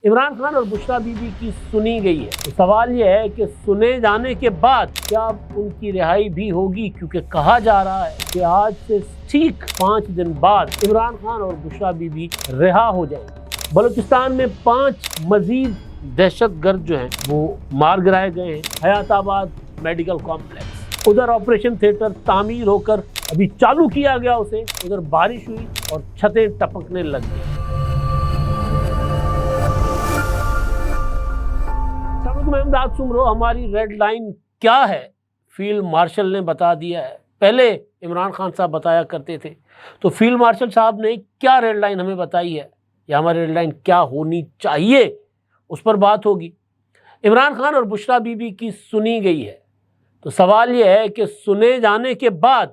عمران خان اور Bushra be be کی سنی گئی ہے۔ تو سوال یہ ہے کہ سنے جانے کے بعد کیا ان کی رہائی بھی ہوگی، کیونکہ کہا جا رہا ہے کہ آج سے ٹھیک 5 دن بعد عمران خان اور بشریٰ بی بی رہا ہو جائیں گے۔ بلوچستان میں 5 مزید دہشت گرد جو ہیں وہ مار گرائے گئے ہیں حیات آباد میڈیکل کمپلیکس۔ ادھر آپریشن تھیٹر تعمیر ہو کر ابھی چالو کیا گیا اسے، ادھر بارش ہوئی اور چھتیں ٹپکنے لگ گئی۔ میں امداد سمرو، ہماری ریڈ لائن کیا ہے فیلڈ مارشل نے بتا دیا ہے۔ پہلے عمران خان صاحب بتایا کرتے تھے، تو فیلڈ مارشل صاحب نے کیا ریڈ لائن ہمیں بتائی ہے یا ہماری ریڈ لائن کیا ہونی چاہیے، اس پر بات ہوگی۔ عمران خان اور بشریٰ بی بی کی سنی گئی ہے۔ تو سوال یہ ہے کہ سنے جانے کے بعد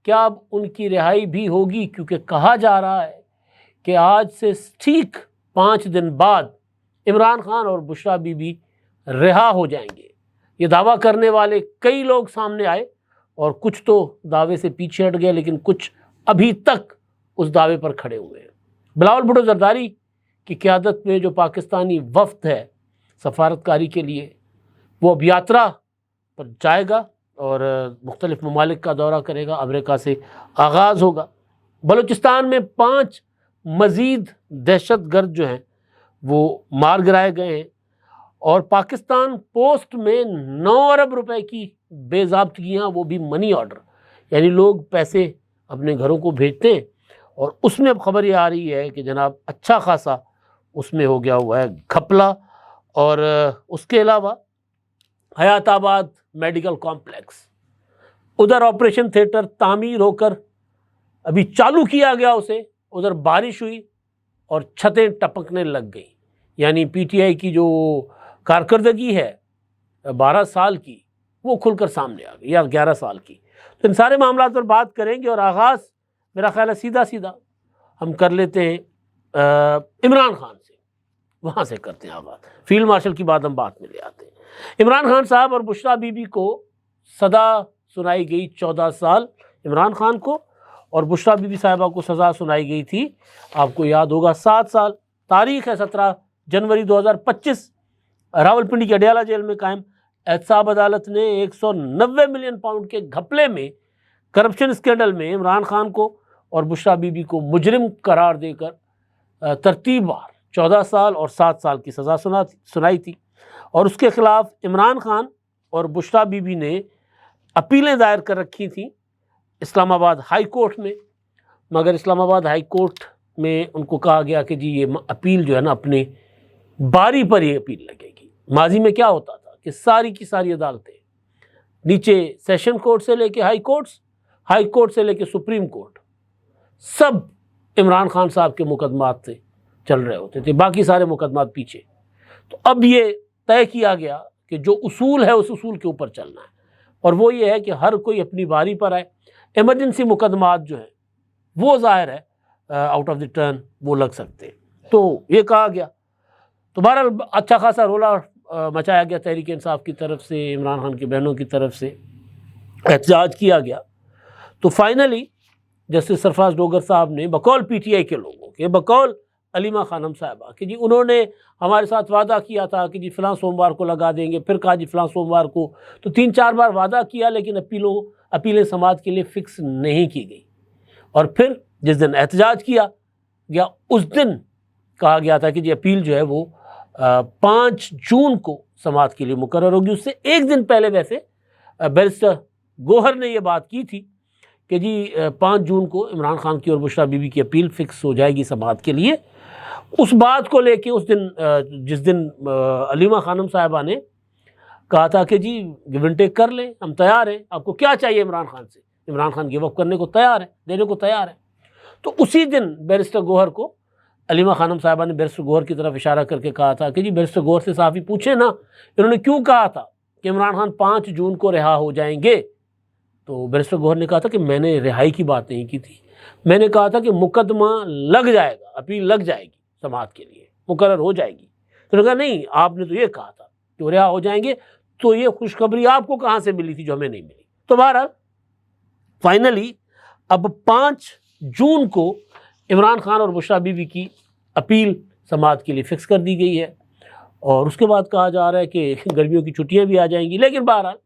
کیا اب ان کی رہائی بھی ہوگی، کیونکہ کہا جا رہا ہے کہ آج سے ٹھیک 5 دن بعد عمران خان اور بشریٰ بی بی رہا ہو جائیں گے۔ یہ دعویٰ کرنے والے کئی لوگ سامنے آئے اور کچھ تو دعوے سے پیچھے ہٹ گئے، لیکن کچھ ابھی تک اس دعوے پر کھڑے ہوئے ہیں۔ بلاول بھٹو زرداری کی قیادت میں جو پاکستانی وفد ہے سفارتکاری کے لیے، وہ اب یاترا پر جائے گا اور مختلف ممالک کا دورہ کرے گا۔ امریکہ سے آغاز ہوگا۔ بلوچستان میں 5 مزید دہشت گرد جو ہیں وہ مار گرائے گئے ہیں، اور پاکستان پوسٹ میں 9 ارب روپے کی بے ضابطگیاں، وہ بھی منی آرڈر، یعنی لوگ پیسے اپنے گھروں کو بھیجتے ہیں، اور اس میں اب خبر یہ آ رہی ہے کہ جناب اچھا خاصا اس میں ہو گیا ہوا ہے گھپلا۔ اور اس کے علاوہ حیات آباد میڈیکل کمپلیکس، ادھر آپریشن تھیٹر تعمیر ہو کر ابھی چالو کیا گیا اسے، ادھر بارش ہوئی اور چھتیں ٹپکنے لگ گئیں۔ یعنی پی ٹی آئی کی جو کارکردگی ہے 12 سال کی، وہ کھل کر سامنے آ گئی، یا 11 سال کی۔ تو ان سارے معاملات پر بات کریں گے، اور آغاز میرا خیال ہے سیدھا ہم کر لیتے ہیں عمران خان سے، وہاں سے کرتے ہیں آغاز۔ فیلڈ مارشل کی بات ہم بات میں لے آتے ہیں۔ عمران خان صاحب اور بشریٰ بی بی کو سزا سنائی گئی 14 سال، عمران خان کو، اور بشریٰ بی بی صاحبہ کو سزا سنائی گئی تھی، آپ کو یاد ہوگا 7 سال۔ تاریخ ہے 17 جنوری 2025۔ راولپنڈی کے اڈیالہ جیل میں قائم احتساب عدالت نے 190 ملین پاؤنڈ کے گھپلے میں، کرپشن اسکینڈل میں عمران خان کو اور بشریٰ بی بی کو مجرم قرار دے کر ترتیب وار 14 سال اور 7 سال کی سزا سنائی تھی، اور اس کے خلاف عمران خان اور بشریٰ بی بی نے اپیلیں دائر کر رکھی تھیں اسلام آباد ہائی کورٹ میں، مگر اسلام آباد ہائی کورٹ میں ان کو کہا گیا کہ جی یہ اپیل جو ہے نا اپنے باری پر یہ اپیل لگے گی۔ ماضی میں کیا ہوتا تھا کہ ساری کی ساری عدالتیں، نیچے سیشن کورٹ سے لے کے ہائی کورٹ سے لے کے سپریم کورٹ، سب عمران خان صاحب کے مقدمات سے چل رہے ہوتے تھے، باقی سارے مقدمات پیچھے۔ تو اب یہ طے کیا گیا کہ جو اصول ہے اس اصول کے اوپر چلنا ہے، اور وہ یہ ہے کہ ہر کوئی اپنی باری پر آئے۔ ایمرجنسی مقدمات جو ہیں وہ ظاہر ہے آؤٹ آف دی ٹرن وہ لگ سکتے ہیں، تو یہ کہا گیا۔ تو بہرحال اچھا خاصا رولا مچایا گیا تحریک انصاف کی طرف سے، عمران خان کی بہنوں کی طرف سے احتجاج کیا گیا۔ تو فائنلی جسٹس سرفراز ڈوگر صاحب نے بقول پی ٹی آئی کے لوگوں کے، بقول علیمہ خانم صاحبہ کہ جی انہوں نے ہمارے ساتھ وعدہ کیا تھا کہ جی فلاں سوموار کو لگا دیں گے، پھر کہا جی فلاں سوموار کو، تو 3-4 بار وعدہ کیا، لیکن اپیلیں سماعت کے لیے فکس نہیں کی گئی، اور پھر جس دن احتجاج کیا گیا اس دن کہا گیا تھا کہ جی اپیل جو ہے وہ 5 جون کو سماعت کے لیے مقرر ہوگی۔ اس سے ایک دن پہلے ویسے بیرسٹر گوہر نے یہ بات کی تھی کہ جی 5 جون کو عمران خان کی اور بشریٰ بی بی کی اپیل فکس ہو جائے گی سماعت کے لیے۔ اس بات کو لے کے اس دن جس دن علیمہ خانم صاحبہ نے کہا تھا کہ جی گیو اینڈ ٹیک کر لیں، ہم تیار ہیں، آپ کو کیا چاہیے عمران خان سے، عمران خان گیو اپ کرنے کو تیار ہے، دینے کو تیار ہے۔ تو اسی دن بیرسٹر گوہر کو، علیمہ خانم صاحبہ نے بیرسٹر گوہر کی طرف اشارہ کر کے کہا تھا کہ جی بیرسٹر گوہر سے صحافی پوچھیں نا انہوں نے کیوں کہا تھا کہ عمران خان 5 جون کو رہا ہو جائیں گے۔ تو بیرسٹر گوہر نے کہا تھا کہ میں نے رہائی کی بات نہیں کی تھی، میں نے کہا تھا کہ مقدمہ لگ جائے گا، اپیل لگ جائے گی، سماعت کے لیے مقرر ہو جائے گی۔ تو انہوں نے کہا نہیں، آپ نے تو یہ کہا تھا کہ وہ رہا ہو جائیں گے، تو یہ خوشخبری آپ کو کہاں سے ملی تھی جو ہمیں نہیں ملی۔ تو بہرحال فائنلی اب 5 جون کو عمران خان اور بشریٰ بی بی کی اپیل سماعت کے لیے فکس کر دی گئی ہے، اور اس کے بعد کہا جا رہا ہے کہ گرمیوں کی چھٹیاں بھی آ جائیں گی۔ لیکن بہرحال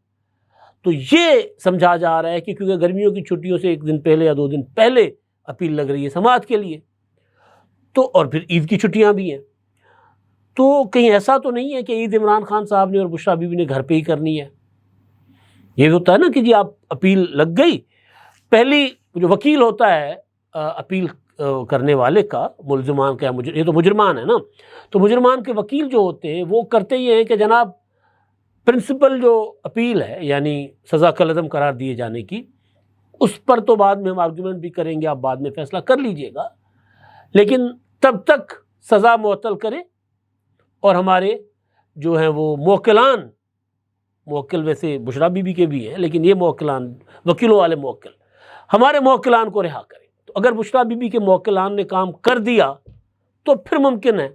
تو یہ سمجھا جا رہا ہے کہ کیونکہ گرمیوں کی چھٹیوں سے 1 دن پہلے یا 2 دن پہلے اپیل لگ رہی ہے سماعت کے لیے، تو اور پھر عید کی چھٹیاں بھی ہیں، تو کہیں ایسا تو نہیں ہے کہ عید عمران خان صاحب نے اور بشریٰ بی بی نے گھر پہ ہی کرنی ہے؟ یہ بھی ہوتا ہے نا کہ جی آپ اپیل لگ گئی، پہلی جو وکیل ہوتا ہے اپیل کرنے والے کا، ملزمان کا، یہ تو مجرمان ہے نا، تو مجرمان کے وکیل جو ہوتے ہیں وہ کرتے یہ ہیں کہ جناب پرنسپل جو اپیل ہے یعنی سزا کالعدم قرار دیے جانے کی، اس پر تو بعد میں ہم آرگومنٹ بھی کریں گے، آپ بعد میں فیصلہ کر لیجئے گا، لیکن تب تک سزا معطل کرے، اور ہمارے جو ہیں وہ موکلان، موکل ویسے بشریٰ بی بی کے بھی ہیں لیکن یہ موکلان وکیلوں والے موکل، ہمارے موکلان کو رہا کریں۔ تو اگر بشریٰ بی بی کے موکلان نے کام کر دیا تو پھر ممکن ہے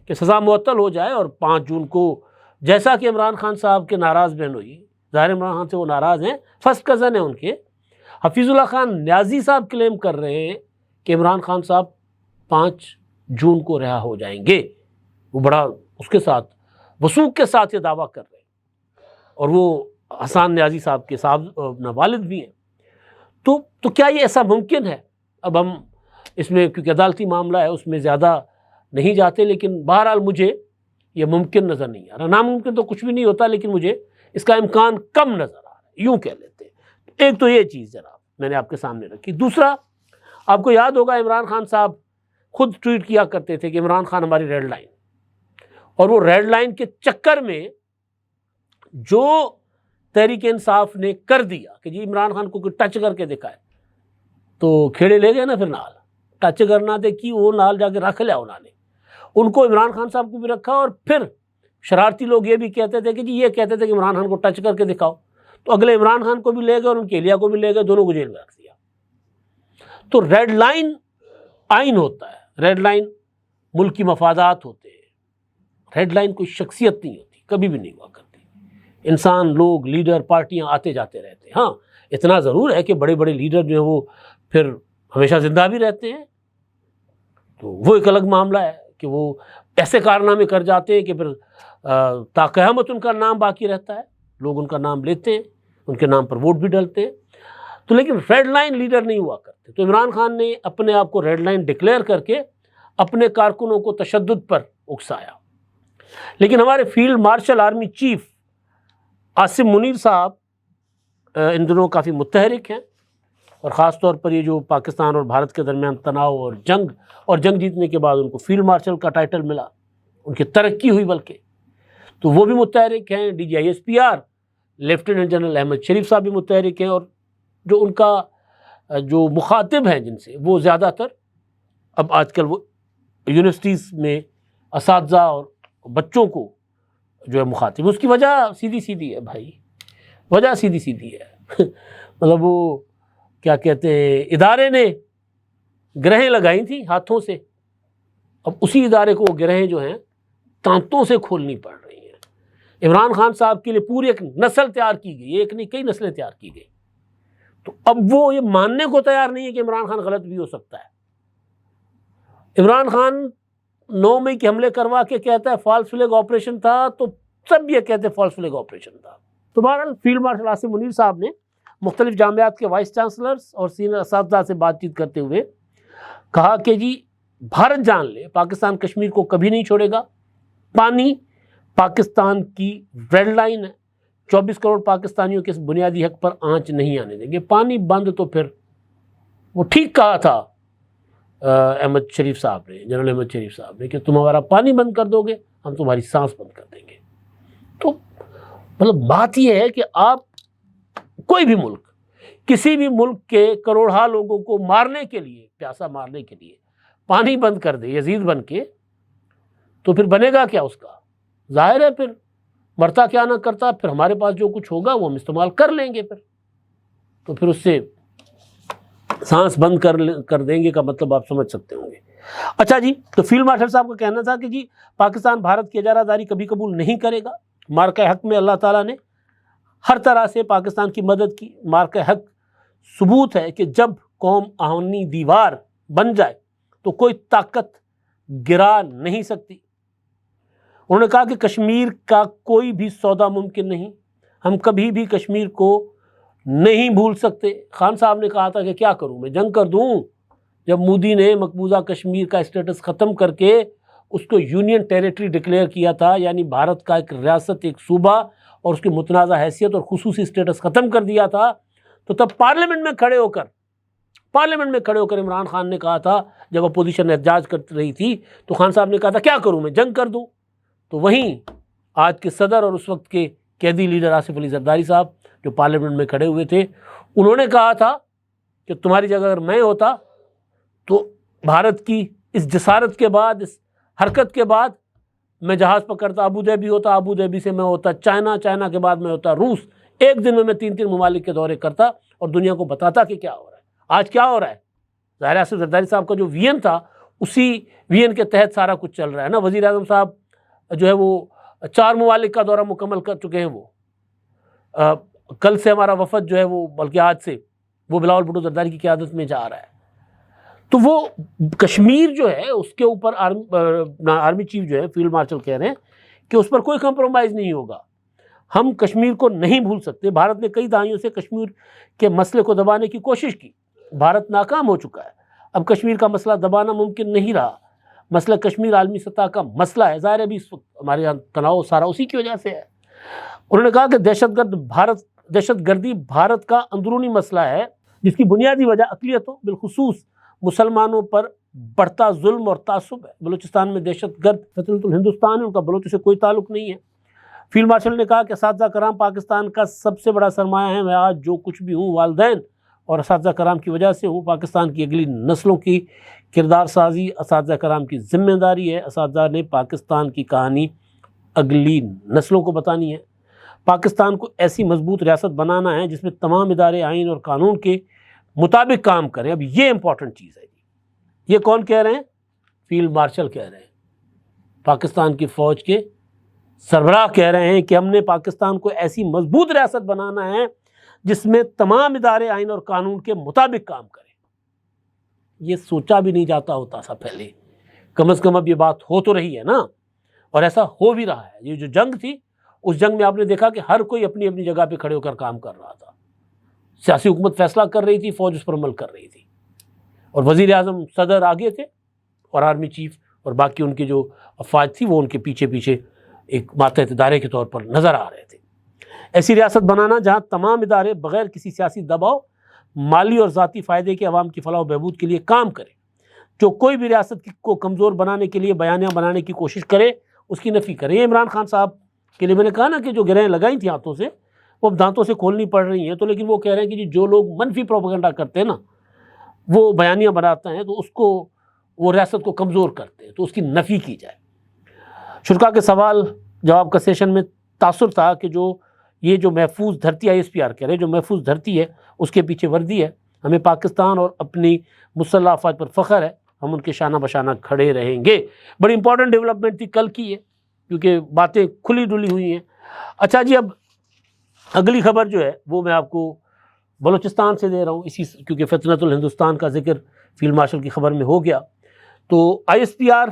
کہ سزا معطل ہو جائے، اور 5 جون کو جیسا کہ عمران خان صاحب کے ناراض بہن ہوئی، ظاہر عمران خان سے وہ ناراض ہیں، فرسٹ کزن ہیں ان کے، حفیظ اللہ خان نیازی صاحب کلیم کر رہے ہیں کہ عمران خان صاحب 5 جون کو رہا ہو جائیں گے، وہ بڑا اس کے ساتھ وثوق کے ساتھ یہ دعویٰ کر رہے ہیں، اور وہ حسان نیازی صاحب کے والد بھی ہیں۔ تو کیا یہ ایسا ممکن ہے؟ اب ہم اس میں کیونکہ عدالتی معاملہ ہے اس میں زیادہ نہیں جاتے، لیکن بہرحال مجھے یہ ممکن نظر نہیں آ رہا۔ ناممکن تو کچھ بھی نہیں ہوتا، لیکن مجھے اس کا امکان کم نظر آ رہا ہے، یوں کہہ لیتے ہیں۔ ایک تو یہ چیز جناب میں نے آپ کے سامنے رکھی۔ دوسرا، آپ کو یاد ہوگا عمران خان صاحب خود ٹویٹ کیا کرتے تھے کہ عمران خان ہماری ریڈ لائن، اور وہ ریڈ لائن کے چکر میں جو تحریک انصاف نے کر دیا کہ جی عمران خان کو کوئی ٹچ کر کے دکھائے تو کھیڑے لے گئے نا، پھر نال ٹچ کرنا تھے کہ وہ نال جا کے رکھ لیا انہوں نے، ان کو عمران خان صاحب کو بھی رکھا، اور پھر شرارتی لوگ یہ بھی کہتے تھے کہ جی یہ کہتے تھے کہ عمران خان کو ٹچ کر کے دکھاؤ، تو اگلے عمران خان کو بھی لے گئے اور ان کے اہلیہ کو بھی لے گئے، دونوں کو جیل میں رکھ دیا۔ تو ریڈ لائن آئین ہوتا ہے، ریڈ لائن ملکی مفادات ہوتے ہیں، ریڈ لائن کوئی شخصیت نہیں ہوتی، کبھی بھی نہیں ہوا کرتی۔ انسان، لوگ، لیڈر، پارٹیاں آتے جاتے رہتے ہیں۔ ہاں اتنا ضرور ہے کہ بڑے بڑے لیڈر جو ہیں وہ پھر ہمیشہ زندہ بھی رہتے ہیں، تو وہ ایک الگ معاملہ ہے کہ وہ ایسے کارنامے کر جاتے ہیں کہ پھر تا قیامت ان کا نام باقی رہتا ہے، لوگ ان کا نام لیتے ہیں، ان کے نام پر ووٹ بھی ڈلتے ہیں۔ تو لیکن ریڈ لائن لیڈر نہیں ہوا کرتے۔ تو عمران خان نے اپنے آپ کو ریڈ لائن ڈکلیئر کر کے اپنے کارکنوں کو تشدد پر اکسایا، لیکن ہمارے field marshal army chief Asim Munir صاحب ان دنوں کافی متحرک ہیں، اور خاص طور پر یہ جو پاکستان اور بھارت کے درمیان تناؤ اور جنگ جیتنے کے بعد ان کو فیلڈ مارشل کا ٹائٹل ملا، ان کی ترقی ہوئی بلکہ، تو وہ بھی متحرک ہیں۔ D G I S P R lieutenant general Ahmed Sharif صاحب بھی متحرک ہیں، اور جو ان کا جو مخاطب ہیں جن سے، وہ زیادہ تر اب آج کل وہ یونیورسٹیز میں اساتذہ اور بچوں کو جو ہے مخاطب، اس کی وجہ سیدھی سیدھی ہے بھائی، وجہ سیدھی سیدھی ہے مطلب وہ کیا کہتے ہیں، ادارے نے گرہیں لگائی تھیں ہاتھوں سے، اب اسی ادارے کو وہ گرہیں جو ہیں تانتوں سے کھولنی پڑ رہی ہیں۔ عمران خان صاحب کے لیے پوری ایک نسل تیار کی گئی، ایک نہیں کئی نسلیں تیار کی گئی، تو اب وہ یہ ماننے کو تیار نہیں ہے کہ عمران خان غلط بھی ہو سکتا ہے۔ عمران خان 9 مئی کے حملے کروا کے کہتا ہے فالس فلیگ آپریشن تھا، تو سب یہ کہتے ہیں فالس فلیگ آپریشن تھا۔ تو بہرحال فیلڈ مارشل عاصم منیر صاحب نے مختلف جامعات کے وائس چانسلرز اور سینئر اساتذہ سے بات چیت کرتے ہوئے کہا کہ جی بھارت جان لے پاکستان کشمیر کو کبھی نہیں چھوڑے گا، پانی پاکستان کی ریڈ لائن ہے، 24 کروڑ پاکستانیوں کے اس بنیادی حق پر آنچ نہیں آنے دیں گے، پانی بند تو پھر وہ ٹھیک کہا تھا احمد شریف صاحب نے، جنرل احمد شریف صاحب نے، کہ تم ہمارا پانی بند کر دو گے ہم تمہاری سانس بند کر دیں گے۔ تو مطلب بات یہ ہے کہ آپ کوئی بھی ملک، کسی بھی ملک کے کروڑہا لوگوں کو مارنے کے لیے، پیاسا مارنے کے لیے پانی بند کر دے یزید بن کے، تو پھر بنے گا کیا اس کا؟ ظاہر ہے پھر مرتا کیا نہ کرتا، پھر ہمارے پاس جو کچھ ہوگا وہ ہم استعمال کر لیں گے، تو پھر اس سے سانس بند کر دیں گے کا مطلب آپ سمجھ سکتے ہوں گے۔ اچھا جی، تو فیلڈ مارشل صاحب کا کہنا تھا کہ جی پاکستان بھارت کی اجارہ داری کبھی قبول نہیں کرے گا، مارکہ حق میں اللہ تعالیٰ نے ہر طرح سے پاکستان کی مدد کی، مارکہ حق ثبوت ہے کہ جب قوم آہنی دیوار بن جائے تو کوئی طاقت گرا نہیں سکتی۔ انہوں نے کہا کہ کشمیر کا کوئی بھی سودا ممکن نہیں، ہم کبھی بھی کشمیر کو نہیں بھول سکتے۔ خان صاحب نے کہا تھا کہ کیا کروں میں، جنگ کر دوں؟ جب مودی نے مقبوضہ کشمیر کا اسٹیٹس ختم کر کے اس کو یونین ٹیریٹری ڈکلیئر کیا تھا، یعنی بھارت کا ایک ریاست، ایک صوبہ، اور اس کی متنازع حیثیت اور خصوصی اسٹیٹس ختم کر دیا تھا، تو تب پارلیمنٹ میں کھڑے ہو کر عمران خان نے کہا تھا، جب اپوزیشن احتجاج کر رہی تھی تو خان صاحب نے کہا تھا کیا کروں میں، جنگ کر دوں؟ تو وہیں آج کے صدر اور اس وقت کے قیدی لیڈر آصف علی زرداری صاحب جو پارلیمنٹ میں کھڑے ہوئے تھے، انہوں نے کہا تھا کہ تمہاری جگہ اگر میں ہوتا تو بھارت کی اس جسارت کے بعد، اس حرکت کے بعد، میں جہاز پکڑتا، ابو ظہبی ہوتا، ابو ظہبی سے میں ہوتا چائنا، چائنا کے بعد میں ہوتا روس، ایک دن میں 3 ممالک کے دورے کرتا اور دنیا کو بتاتا کہ کیا ہو رہا ہے۔ آج کیا ہو رہا ہے؟ ظاہر آصف زرداری صاحب کا جو وی این تھا، اسی وی این کے تحت سارا کچھ چل رہا ہے نا۔ وزیر اعظم صاحب جو ہے وہ 4 ممالک کا دورہ مکمل کر چکے ہیں۔ وہ کل سے ہمارا وفد جو ہے وہ، بلکہ آج سے، وہ بلاول بھٹو زرداری کی قیادت میں جا رہا ہے۔ تو وہ کشمیر جو ہے اس کے اوپر آرمی چیف جو ہے، فیلڈ مارشل کہہ رہے ہیں کہ اس پر کوئی کمپرومائز نہیں ہوگا، ہم کشمیر کو نہیں بھول سکتے۔ بھارت نے کئی دہائیوں سے کشمیر کے مسئلے کو دبانے کی کوشش کی، بھارت ناکام ہو چکا ہے۔ اب کشمیر کا مسئلہ دبانا ممکن نہیں رہا۔ مسئلہ کشمیر عالمی سطح کا مسئلہ ہے، ظاہر ہے بھی اس وقت ہمارے یہاں تناؤ سارا اسی کی وجہ سے ہے۔ انہوں نے کہا کہ دہشت گردی بھارت کا اندرونی مسئلہ ہے، جس کی بنیادی وجہ اقلیتوں، بالخصوص مسلمانوں پر بڑھتا ظلم اور تعصب ہے۔ بلوچستان میں دہشت گرد فتنۃ الہندوستان ہے، ان کا بلوچوں سے کوئی تعلق نہیں ہے۔ فیلڈ مارشل نے کہا کہ اساتذہ کرام پاکستان کا سب سے بڑا سرمایہ ہے، میں آج جو کچھ بھی ہوں والدین اور اساتذہ کرام کی وجہ سے ہوں۔ پاکستان کی اگلی نسلوں کی کردار سازی اساتذہ کرام کی ذمہ داری ہے۔ اساتذہ نے پاکستان کی کہانی اگلی نسلوں کو بتانی ہے۔ پاکستان کو ایسی مضبوط ریاست بنانا ہے جس میں تمام ادارے آئین اور قانون کے مطابق کام کریں۔ اب یہ امپورٹنٹ چیز ہے جی۔ یہ کون کہہ رہے ہیں؟ فیلڈ مارشل کہہ رہے ہیں، پاکستان کی فوج کے سربراہ کہہ رہے ہیں کہ ہم نے پاکستان کو ایسی مضبوط ریاست بنانا ہے جس میں تمام ادارے آئین اور قانون کے مطابق کام کریں۔ یہ سوچا بھی نہیں جاتا ہوتا تھا پہلے، کم از کم اب یہ بات ہو تو رہی ہے نا، اور ایسا ہو بھی رہا ہے۔ یہ جو جنگ تھی، اس جنگ میں آپ نے دیکھا کہ ہر کوئی اپنی اپنی جگہ پہ کھڑے ہو کر کام کر رہا تھا۔ سیاسی حکومت فیصلہ کر رہی تھی، فوج اس پر عمل کر رہی تھی، اور وزیر اعظم، صدر آگے تھے، اور آرمی چیف اور باقی ان کے جو افواج تھی وہ ان کے پیچھے پیچھے ایک ماتحت ادارے کے طور پر نظر آ رہے تھے۔ ایسی ریاست بنانا جہاں تمام ادارے بغیر کسی سیاسی دباؤ، مالی اور ذاتی فائدے کے عوام کی فلاح و بہبود کے لیے کام کرے۔ جو کوئی بھی ریاست کو کمزور بنانے کے لیے بیانیہ بنانے کی کوشش کرے، اس کی نفی کرے۔ یہ عمران خان صاحب کے لیے میں نے کہا نا کہ جو گرہیں لگائی تھیں ہاتھوں سے، وہ اب دانتوں سے کھولنی پڑ رہی ہیں۔ تو لیکن وہ کہہ رہے ہیں کہ جی جو لوگ منفی پروپیگنڈا کرتے ہیں نا، وہ بیانیہ بناتے ہیں، تو اس کو، وہ ریاست کو کمزور کرتے ہیں، تو اس کی نفی کی جائے۔ شرکا کے سوال جواب کا سیشن میں تاثر تھا کہ یہ جو محفوظ دھرتی، ISPR کہہ رہے ہیں، جو محفوظ دھرتی ہے اس کے پیچھے وردی ہے۔ ہمیں پاکستان اور اپنی مسلح افواج پر فخر ہے، ہم ان کے شانہ بشانہ کھڑے رہیں گے۔ بڑی امپورٹنٹ ڈیولپمنٹ تھی کل کی، ہے کیونکہ باتیں کھلی ڈلی ہوئی ہیں۔ اچھا جی، اب اگلی خبر جو ہے وہ میں آپ کو بلوچستان سے دے رہا ہوں، کیونکہ فتنۃ الہندوستان کا ذکر فیلڈ مارشل کی خبر میں ہو گیا۔ تو ISPR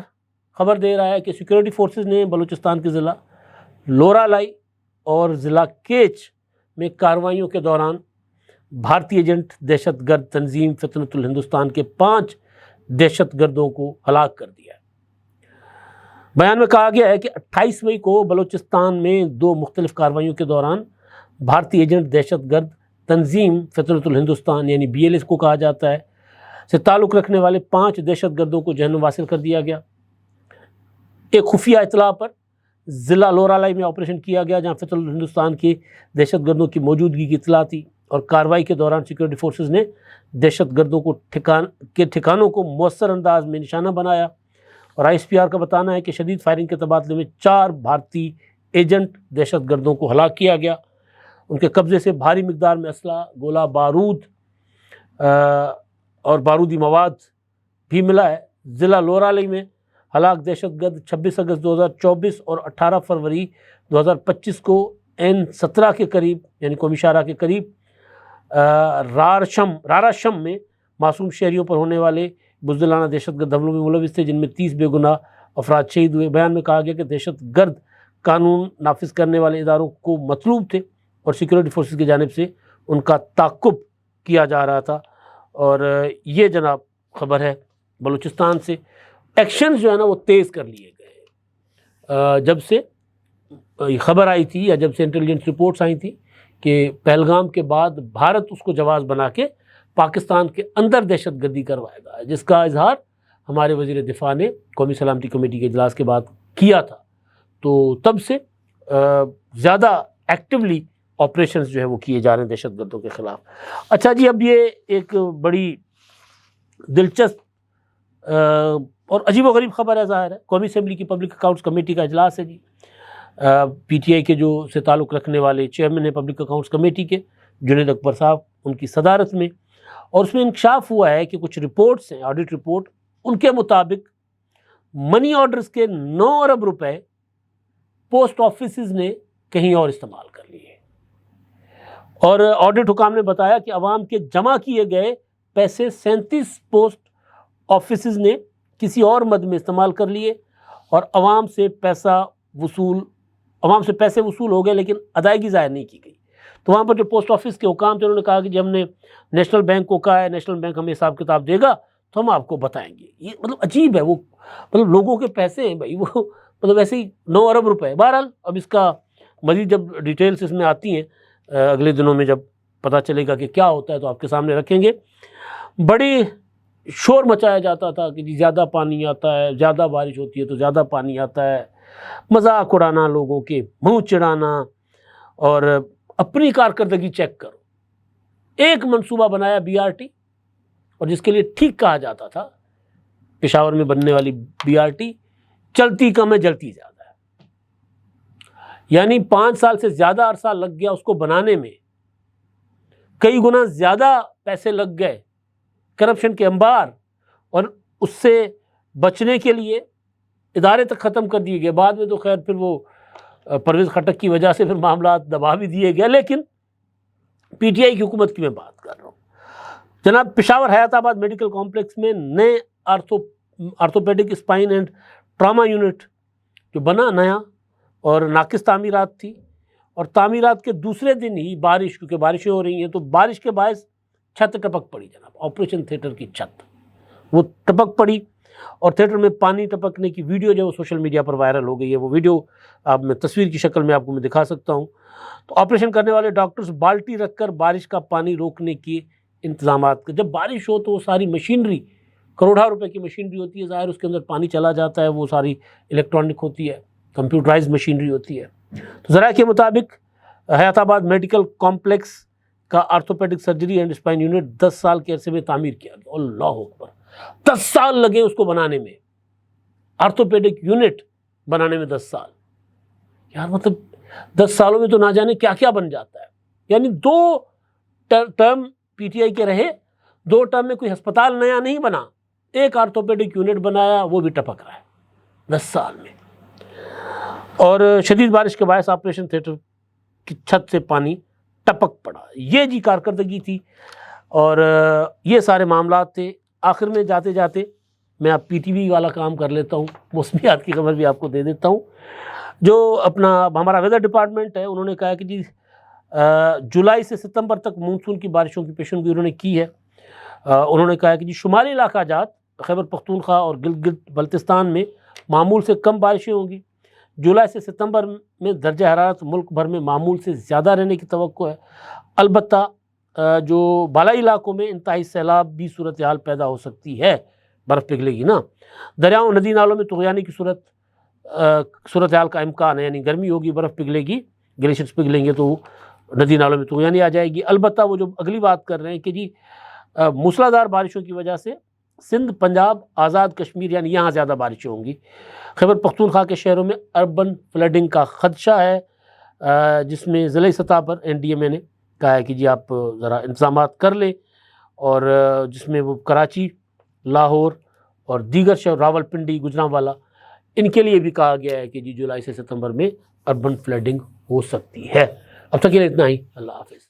خبر دے رہا ہے کہ سیکورٹی فورسز نے بلوچستان کے ضلع لورا لائی اور ضلع کیچ میں کارروائیوں کے دوران بھارتی ایجنٹ دہشت گرد تنظیم فتنۃ الہندوستان کے 5 دہشت گردوں کو ہلاک کر دیا ہے۔ بیان میں کہا گیا ہے کہ 28 مئی کو بلوچستان میں 2 مختلف کارروائیوں کے دوران بھارتی ایجنٹ دہشت گرد تنظیم فتنۃ الہندوستان یعنی BLS کو کہا جاتا ہے سے تعلق رکھنے والے 5 دہشت گردوں کو جہنم واصل کر دیا گیا۔ ایک خفیہ اطلاع پر ضلع لورالائی میں آپریشن کیا گیا، جہاں فتنۃ الہندوستان کے دہشت گردوں کی موجودگی کی اطلاع تھی، اور کارروائی کے دوران سیکورٹی فورسز نے دہشت گردوں کو ٹھکانوں کو مؤثر انداز میں نشانہ بنایا۔ اور ISPR کا بتانا ہے کہ شدید فائرنگ کے تبادلے میں 4 بھارتی ایجنٹ دہشت گردوں کو ہلاک کیا گیا۔ ان کے قبضے سے بھاری مقدار میں اسلحہ، گولہ بارود اور بارودی مواد بھی ملا ہے۔ ضلع لورالائی میں ہلاک دہشت گرد 26 اگست 2024 اور 18 فروری 2025 کو N17 کے قریب یعنی قومی شاہراہ کے قریب راراشم میں معصوم شہریوں پر ہونے والے بزدلانہ دہشت گرد حملوں میں ملوث تھے جن میں 30 بے گناہ افراد شہید ہوئے۔ بیان میں کہا گیا کہ دہشت گرد قانون نافذ کرنے والے اداروں کو مطلوب تھے اور سیکورٹی فورسز کی جانب سے ان کا تعاقب کیا جا رہا تھا۔ اور یہ جناب خبر ہے بلوچستان سے۔ ایکشنز جو ہے نا وہ تیز کر لیے گئے جب سے یہ خبر آئی تھی یا جب سے انٹیلیجنس رپورٹس آئی تھیں کہ پہلگام کے بعد بھارت اس کو جواز بنا کے پاکستان کے اندر دہشت گردی کروائے گا، جس کا اظہار ہمارے وزیر دفاع نے قومی سلامتی کمیٹی کے اجلاس کے بعد کیا تھا۔ تو تب سے زیادہ ایکٹیولی آپریشنز جو ہے وہ کیے جا رہے ہیں دہشت گردوں کے خلاف۔ اچھا جی، اب یہ ایک بڑی دلچسپ اور عجیب و غریب خبر ہے، ظاہر ہے قومی اسمبلی کی پبلک اکاؤنٹس کمیٹی کا اجلاس ہے جی، پی ٹی آئی کے جو سے تعلق رکھنے والے چیئرمین ہیں پبلک اکاؤنٹس کمیٹی کے جنید اکبر صاحب، ان کی صدارت میں، اور اس میں انکشاف ہوا ہے کہ کچھ رپورٹس ہیں، آڈٹ رپورٹ، ان کے مطابق منی آرڈرز کے 9 ارب روپے پوسٹ آفیسز نے کہیں اور استعمال کر لیے، اور آڈٹ حکام نے بتایا کہ عوام کے جمع کیے گئے پیسے 37 پوسٹ آفیسز نے کسی اور مد میں استعمال کر لیے، اور عوام سے پیسے وصول ہو گئے لیکن ادائیگی ظاہر نہیں کی گئی۔ تو وہاں پر جو پوسٹ آفس کے حکام تھے انہوں نے کہا کہ جب ہم نے نیشنل بینک کو کہا ہے، نیشنل بینک ہمیں حساب کتاب دے گا تو ہم آپ کو بتائیں گے۔ یہ مطلب عجیب ہے، وہ مطلب لوگوں کے پیسے ہیں بھائی، وہ مطلب ایسے ہی 9 ارب روپے۔ بہرحال اب اس کا مزید جب ڈیٹیلز اس میں آتی ہیں اگلے دنوں میں جب پتہ چلے گا کہ کیا ہوتا ہے تو آپ کے سامنے رکھیں گے۔ بڑی شور مچایا جاتا تھا کہ جی زیادہ پانی آتا ہے، زیادہ بارش ہوتی ہے تو زیادہ پانی آتا ہے، مذاق اڑانا، لوگوں کے منہ چڑھانا، اور اپنی کارکردگی چیک کرو۔ ایک منصوبہ بنایا بی آر ٹی، اور جس کے لیے ٹھیک کہا جاتا تھا پشاور میں بننے والی بی آر ٹی چلتی کم ہے جلتی زیادہ ہے، یعنی 5 سال سے زیادہ عرصہ لگ گیا اس کو بنانے میں، کئی گنا زیادہ پیسے لگ گئے، کرپشن کے انبار، اور اس سے بچنے کے لیے ادارے تک ختم کر دیے گئے۔ بعد میں تو خیر پھر وہ پرویز خٹک کی وجہ سے پھر معاملات دبا بھی دیے گئے، لیکن پی ٹی آئی کی حکومت کی میں بات کر رہا ہوں۔ جناب پشاور حیات آباد میڈیکل کمپلیکس میں نئے orthopaedic spine and trauma unit جو بنا نیا، اور ناقص تعمیرات تھی، اور تعمیرات کے دوسرے دن ہی بارش، کیونکہ بارشیں ہو رہی ہیں تو بارش کے باعث چھت ٹپک پڑی جناب، آپریشن تھیٹر کی چھت وہ ٹپک پڑی، اور تھیٹر میں پانی ٹپکنے کی ویڈیو جو ہے وہ سوشل میڈیا پر وائرل ہو گئی ہے۔ وہ ویڈیو آپ میں تصویر کی شکل میں آپ کو میں دکھا سکتا ہوں۔ تو آپریشن کرنے والے ڈاکٹرز بالٹی رکھ کر بارش کا پانی روکنے کے انتظامات، جب بارش ہو تو وہ ساری مشینری، کروڑوں روپے کی مشینری ہوتی ہے، ظاہر اس کے اندر پانی چلا جاتا ہے، وہ ساری الیکٹرانک ہوتی ہے، کمپیوٹرائز مشینری ہوتی ہے۔ تو ذرائع کے مطابق حیات آباد میڈیکل کمپلیکس کا orthopaedic surgery and spine unit 10 سال کے عرصے میں تعمیر کیا گیا۔ اللہ اکبر، 10 سال لگے اس کو بنانے میں، آرتھوپیڈک یونٹ بنانے میں 10 سال۔ یار مطلب 10 سالوں میں تو نہ جانے کیا کیا بن جاتا ہے۔ یعنی 2 ٹرم پی ٹی آئی کے رہے، 2 ٹرم میں کوئی ہسپتال نیا نہیں بنا، ایک آرتھوپیڈک یونٹ بنایا، وہ بھی ٹپک رہا ہے 10 سال میں۔ اور شدید بارش کے باعث آپریشن تھیٹر کی چھت سے پانی ٹپک پڑا۔ یہ جی کارکردگی تھی، اور یہ سارے معاملات تھے۔ آخر میں جاتے جاتے میں آپ پی ٹی وی والا کام کر لیتا ہوں، موسمیات کی خبر بھی آپ کو دے دیتا ہوں۔ جو اپنا ہمارا ویدر ڈپارٹمنٹ ہے انہوں نے کہا کہ جی جولائی سے ستمبر تک مونسون کی بارشوں کی پیشن گوئی انہوں نے کی ہے۔ انہوں نے کہا کہ جی شمالی علاقہ جات خیبر پختونخوا اور گلگت بلتستان میں معمول سے کم بارشیں ہوں گی۔ جولائی سے ستمبر میں درجہ حرارت ملک بھر میں معمول سے زیادہ رہنے کی توقع ہے۔ البتہ جو بالائی علاقوں میں انتہائی سیلاب بھی صورتحال پیدا ہو سکتی ہے، برف پگھلے گی نا۔ دریاؤں ندی نالوں میں طغیانی کی صورتحال کا امکان ہے، یعنی گرمی ہوگی، برف پگھلے گی، گلیشیئرز پگھلیں گے تو ندی نالوں میں طغیانی آ جائے گی۔ البتہ وہ جو اگلی بات کر رہے ہیں کہ جی موسلا دھار بارشوں کی وجہ سے سندھ، پنجاب، آزاد کشمیر یعنی یہاں زیادہ بارشیں ہوں گی۔ خیبر پختونخوا کے شہروں میں اربن فلڈنگ کا خدشہ ہے، جس میں ضلعی سطح پر این ڈی ایم اے نے کہا ہے کہ جی آپ ذرا انتظامات کر لیں، اور جس میں وہ کراچی، لاہور اور دیگر شہر، راول پنڈی، گجرانوالا، ان کے لیے بھی کہا گیا ہے کہ جی جولائی سے ستمبر میں اربن فلڈنگ ہو سکتی ہے۔ اب تک کے لیے اتنا ہی، اللہ حافظ۔